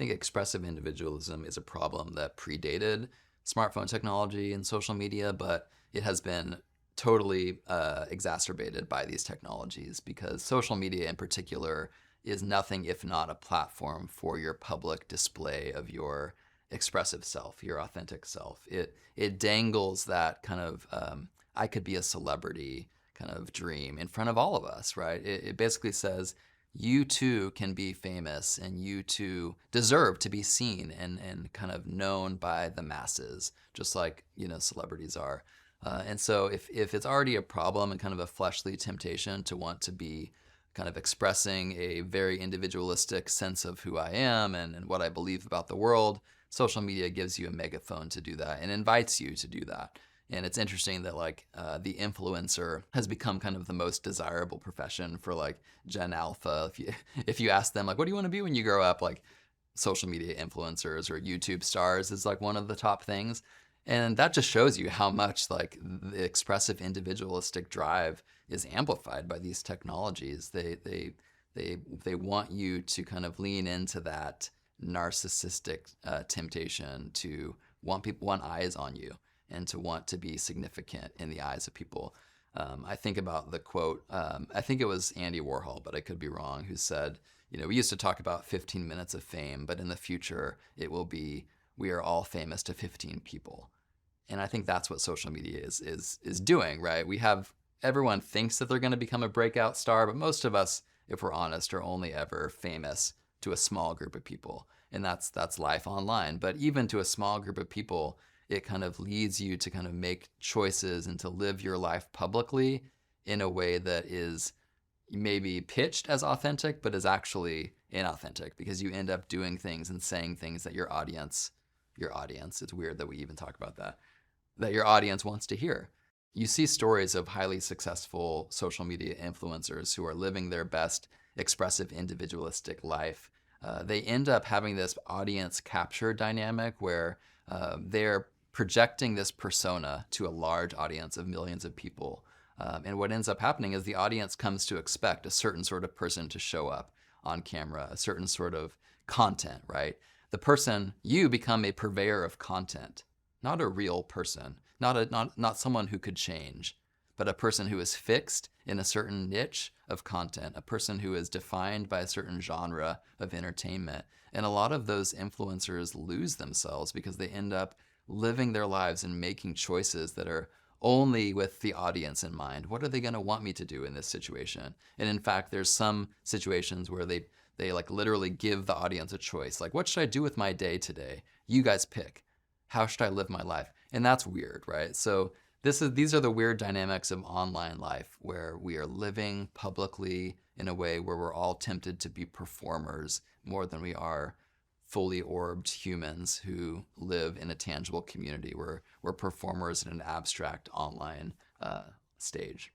think expressive individualism is a problem that predated smartphone technology and social media, but it has been totally exacerbated by these technologies because social media in particular is nothing if not a platform for your public display of your expressive self, your authentic self. It dangles that kind of I could be a celebrity kind of dream in front of all of us, right? It basically says you too can be famous and you too deserve to be seen and kind of known by the masses, just like, celebrities are. And so if it's already a problem and kind of a fleshly temptation to want to be kind of expressing a very individualistic sense of who I am and what I believe about the world, social media gives you a megaphone to do that and invites you to do that. And it's interesting that the influencer has become kind of the most desirable profession for like Gen Alpha. If you ask them like, what do you want to be when you grow up? Like social media influencers or YouTube stars is like one of the top things. And that just shows you how much like the expressive individualistic drive is amplified by these technologies. They want you to kind of lean into that narcissistic temptation to want eyes on you and to want to be significant in the eyes of people. I think about the quote, I think it was Andy Warhol, but I could be wrong, who said, we used to talk about 15 minutes of fame, but in the future it will be, we are all famous to 15 people. And I think that's what social media is doing, right? Everyone thinks that they're going to become a breakout star, but most of us, if we're honest, are only ever famous to a small group of people. And that's life online. But even to a small group of people, it kind of leads you to kind of make choices and to live your life publicly in a way that is maybe pitched as authentic, but is actually inauthentic because you end up doing things and saying things that your audience, it's weird that we even talk about that your audience wants to hear. You see stories of highly successful social media influencers who are living their best expressive individualistic life. They end up having this audience capture dynamic where they're projecting this persona to a large audience of millions of people. And what ends up happening is the audience comes to expect a certain sort of person to show up on camera, a certain sort of content, right? You become a purveyor of content, not a real person, not someone who could change, but a person who is fixed in a certain niche of content, a person who is defined by a certain genre of entertainment. And a lot of those influencers lose themselves because they end up living their lives and making choices that are only with the audience in mind. What are they going to want me to do in this situation? And in fact, there's some situations where they like literally give the audience a choice. Like, what should I do with my day today? You guys pick. How should I live my life? And that's weird, right? So these are the weird dynamics of online life where we are living publicly in a way where we're all tempted to be performers more than we are fully orbed humans who live in a tangible community. We're performers in an abstract online stage.